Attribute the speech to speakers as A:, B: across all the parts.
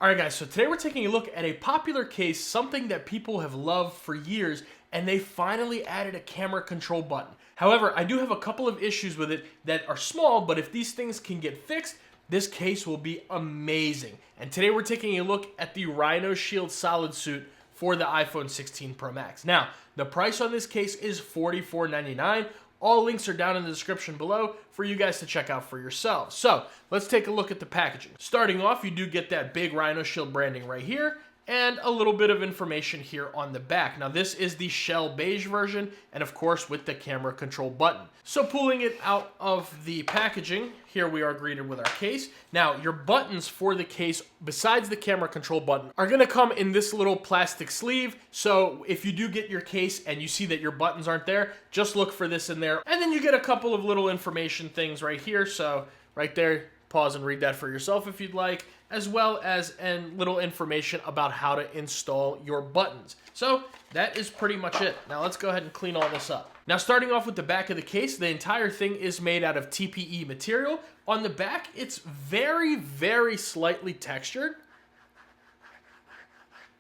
A: Alright guys, so today we're taking a look at a popular case, something that people have loved for years, and they finally added a camera control button. However, I do have a couple of issues with it that are small, but if these things can get fixed, this case will be amazing. And today we're taking a look at the Rhinoshield Solidsuit for the iPhone 16 Pro Max. Now, the price on this case is $44.99. All links are down in the description below for you guys to check out for yourselves. So let's take a look at the packaging. Starting off, you do get that big Rhinoshield branding right here and a little bit of information here on the back. Now this is the shell beige version and of course with the camera control button. So pulling it out of the packaging, here we are greeted with our case. Now your buttons for the case, besides the camera control button, are gonna come in this little plastic sleeve. So if you do get your case and you see that your buttons aren't there, just look for this in there. And then you get a couple of little information things right here. So right there, pause and read that for yourself if you'd like, as well as a little information about how to install your buttons. So that is pretty much it. Now let's go ahead and clean all this up. Now starting off with the back of the case, the entire thing is made out of TPE material. On the back, it's very, very slightly textured.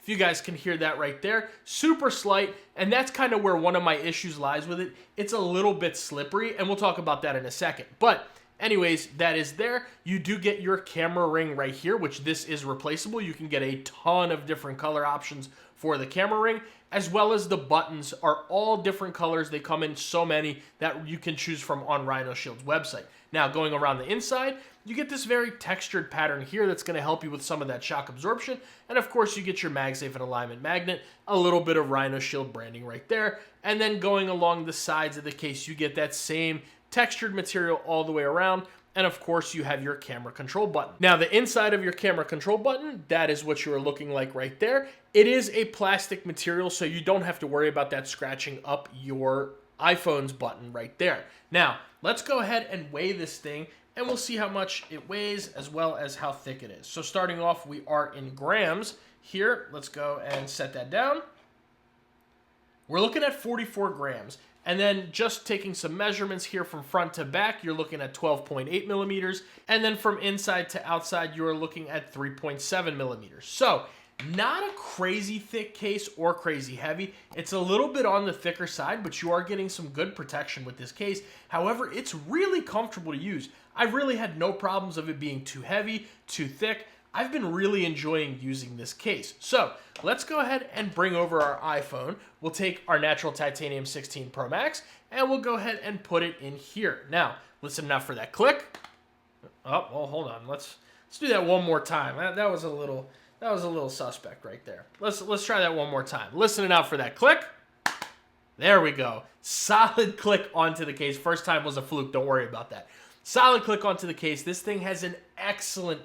A: If you guys can hear that right there, super slight, and that's kind of where one of my issues lies with it. It's a little bit slippery, and we'll talk about that in a second. But anyways, that is there. You do get your camera ring right here, which this is replaceable. You can get a ton of different color options for the camera ring, as well as the buttons are all different colors. They come in so many that you can choose from on Rhinoshield's website. Now, going around the inside, you get this very textured pattern here that's going to help you with some of that shock absorption. And of course, you get your MagSafe and alignment magnet, a little bit of Rhinoshield branding right there. And then going along the sides of the case, you get that same textured material all the way around, and of course you have your camera control button. Now the inside of your camera control button, that is what you are looking like right there. It is a plastic material, so you don't have to worry about that scratching up your iPhone's button right there. Now let's go ahead and weigh this thing and we'll see how much it weighs as well as how thick it is. So starting off, we are in grams here. Let's go and set that down. We're looking at 44 grams. And then just taking some measurements here from front to back, you're looking at 12.8 millimeters. And then from inside to outside, you're looking at 3.7 millimeters. So not a crazy thick case or crazy heavy. It's a little bit on the thicker side, but you are getting some good protection with this case. However, it's really comfortable to use. I've really had no problems of it being too heavy, too thick. I've been really enjoying using this case. So let's go ahead and bring over our iPhone. We'll take our natural titanium 16 Pro Max and we'll go ahead and put it in here. Now, listen enough for that click. Oh, well, hold on. Let's do that one more time. That was a little suspect right there. Let's try that one more time. Listening out for that click. There we go. Solid click onto the case. First time was a fluke. Don't worry about that. Solid click onto the case. This thing has an excellent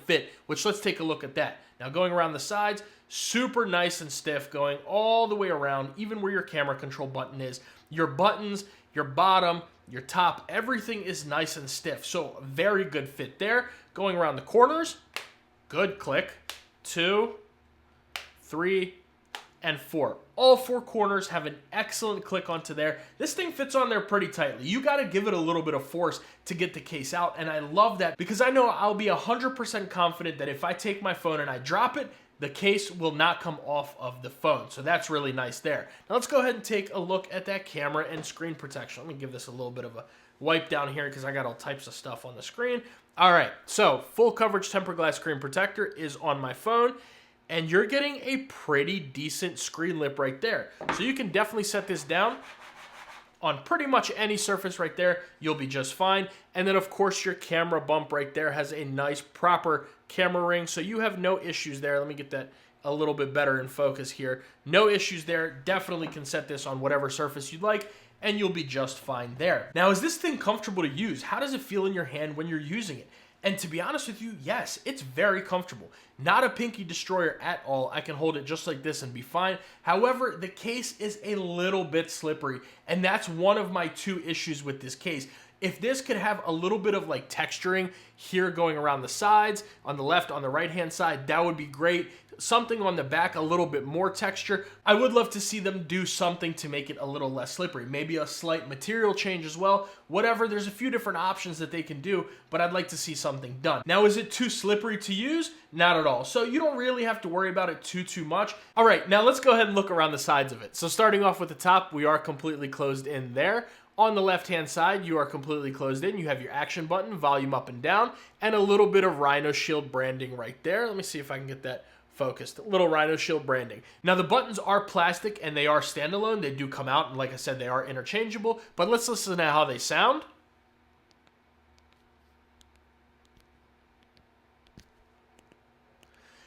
A: fit, which let's take a look at that. Now going around the sides, super nice and stiff, going all the way around, even where your camera control button is. Your buttons, your bottom, your top, everything is nice and stiff. So very good fit there. Going around the corners, good click. 2, 3, and 4. All 4 corners have an excellent click onto there. This thing fits on there pretty tightly. You got to give it a little bit of force to get the case out, and I love that because I know I'll be 100% confident that if I take my phone and I drop it, the case will not come off of the phone. So that's really nice there. Now let's go ahead and take a look at that camera and screen protection. Let me give this a little bit of a wipe down here because I got all types of stuff on the screen. All right, so full coverage tempered glass screen protector is on my phone. And you're getting a pretty decent screen lip right there. So you can definitely set this down on pretty much any surface right there. You'll be just fine. And then of course your camera bump right there has a nice proper camera ring. So you have no issues there. Let me get that a little bit better in focus here. No issues there. Definitely can set this on whatever surface you'd like and you'll be just fine there. Now, is this thing comfortable to use? How does it feel in your hand when you're using it? And to be honest with you, yes, it's very comfortable. Not a pinky destroyer at all. I can hold it just like this and be fine. However, the case is a little bit slippery, and that's one of my 2 issues with this case. If this could have a little bit of like texturing here going around the sides, on the left, on the right hand side, that would be great. Something on the back, a little bit more texture. I would love to see them do something to make it a little less slippery. Maybe a slight material change as well. Whatever, there's a few different options that they can do, but I'd like to see something done. Now, is it too slippery to use? Not at all. So you don't really have to worry about it too much. All right, now let's go ahead and look around the sides of it. So starting off with the top, we are completely closed in there. On the left-hand side, you are completely closed in. You have your action button, volume up and down, and a little bit of Rhinoshield branding right there. Let me see if I can get that focused. A little Rhinoshield branding. Now, the buttons are plastic and they are standalone. They do come out, and like I said, they are interchangeable. But let's listen to how they sound.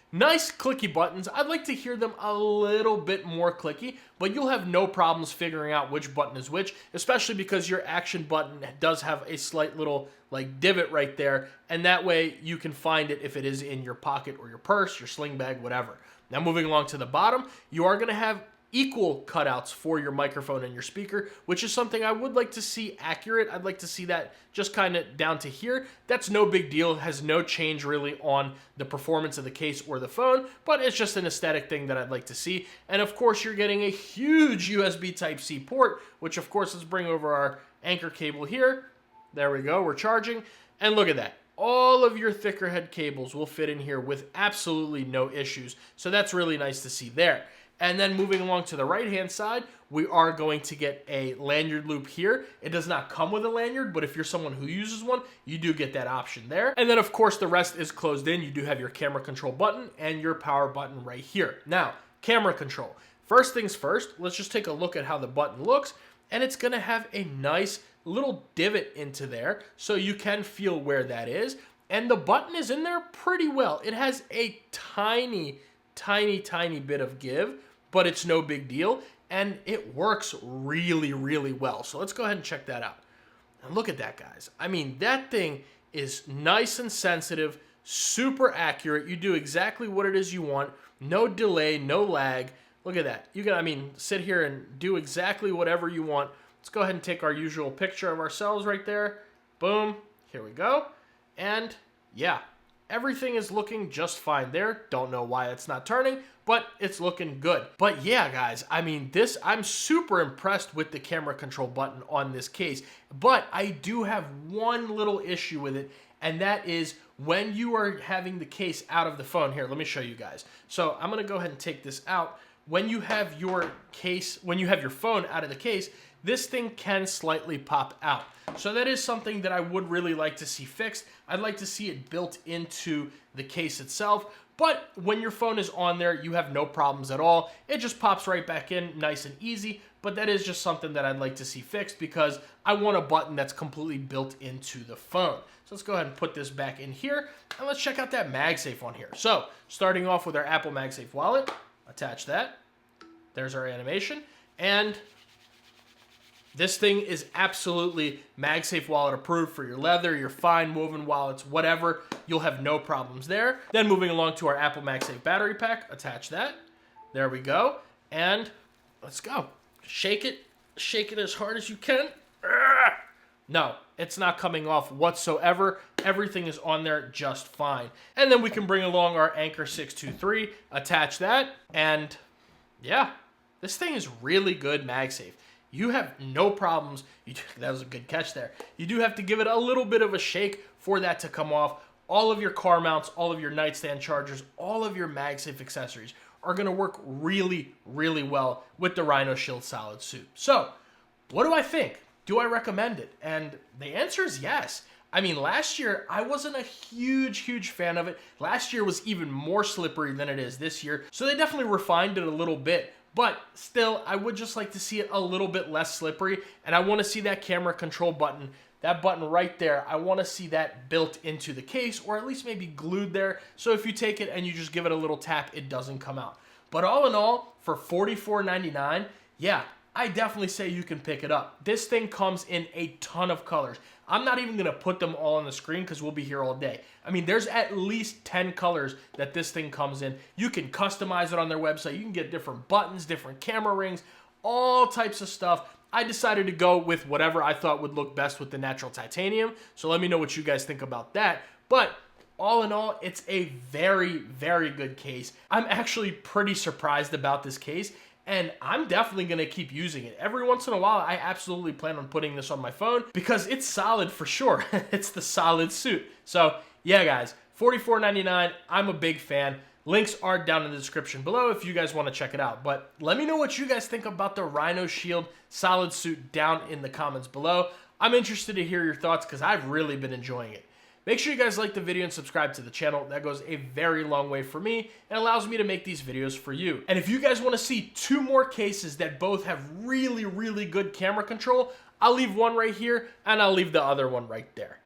A: Nice clicky buttons. I'd like to hear them a little bit more clicky, but you'll have no problems figuring out which button is which, especially because your action button does have a slight little like divot right there, and that way you can find it if it is in your pocket or your purse, your sling bag, whatever. Now moving along to the bottom, you are going to have equal cutouts for your microphone and your speaker, which is something I would like to see accurate. I'd like to see that just kind of down to here. That's no big deal. It has no change really on the performance of the case or the phone, but it's just an aesthetic thing that I'd like to see. And of course, you're getting a huge USB Type-C port, which of course, let's bring over our anchor cable here. There we go. We're charging. And look at that. All of your thicker head cables will fit in here with absolutely no issues. So that's really nice to see there. And then moving along to the right-hand side, we are going to get a lanyard loop here. It does not come with a lanyard, but if you're someone who uses one, you do get that option there. And then, of course, the rest is closed in. You do have your camera control button and your power button right here. Now, camera control. First things first, let's just take a look at how the button looks. And it's going to have a nice little divot into there, so you can feel where that is. And the button is in there pretty well. It has a tiny bit of give, but it's no big deal, and it works really well. So let's go ahead and check that out. And look at that, guys. I mean, that thing is nice and sensitive, super accurate. You do exactly what it is you want. No delay, no lag. Look at that. You can, I mean, sit here and do exactly whatever you want. Let's go ahead and take our usual picture of ourselves right there. Boom. Here we go. And yeah, everything is looking just fine there. Don't know why it's not turning, but it's looking good. But yeah, guys, I mean, I'm super impressed with the camera control button on this case, but I do have one little issue with it, and that is when you are having the case out of the phone. Here, let me show you guys. So I'm gonna go ahead and take this out. When you have your case, when you have your phone out of the case, this thing can slightly pop out. So that is something that I would really like to see fixed. I'd like to see it built into the case itself, but when your phone is on there, you have no problems at all. It just pops right back in nice and easy, but that is just something that I'd like to see fixed because I want a button that's completely built into the phone. So let's go ahead and put this back in here, and let's check out that MagSafe on here. So starting off with our Apple MagSafe wallet, attach that. There's our animation, and this thing is absolutely MagSafe wallet approved for your leather, your fine woven wallets, whatever. You'll have no problems there. Then moving along to our Apple MagSafe battery pack, attach that. There we go. And let's go. Shake it as hard as you can. No, it's not coming off whatsoever. Everything is on there just fine. And then we can bring along our Anchor 623, attach that, and yeah, this thing is really good MagSafe. You have no problems. That was a good catch there. You do have to give it a little bit of a shake for that to come off. All of your car mounts, all of your nightstand chargers, all of your MagSafe accessories are going to work really well with the Rhinoshield Solidsuit. So, what do I think? Do I recommend it? And the answer is yes. I mean, last year, I wasn't a huge fan of it. Last year was even more slippery than it is this year. So they definitely refined it a little bit. But still, I would just like to see it a little bit less slippery. And I want to see that camera control button, that button right there, I want to see that built into the case, or at least maybe glued there. So if you take it and you just give it a little tap, it doesn't come out. But all in all, for $44.99, yeah, I definitely say you can pick it up. This thing comes in a ton of colors. I'm not even going to put them all on the screen because we'll be here all day. I mean, there's at least 10 colors that this thing comes in. You can customize it on their website. You can get different buttons, different camera rings, all types of stuff. I decided to go with whatever I thought would look best with the natural titanium. So let me know what you guys think about that. But all in all, it's a very, very good case. I'm actually pretty surprised about this case, and I'm definitely going to keep using it. Every once in a while, I absolutely plan on putting this on my phone because it's solid for sure. It's the SolidSuit. So yeah, guys, $44.99. I'm a big fan. Links are down in the description below if you guys want to check it out. But let me know what you guys think about the Rhinoshield Solidsuit down in the comments below. I'm interested to hear your thoughts because I've really been enjoying it. Make sure you guys like the video and subscribe to the channel. That goes a very long way for me and allows me to make these videos for you. And if you guys want to see 2 more cases that both have really, really good camera control, I'll leave one right here and I'll leave the other one right there.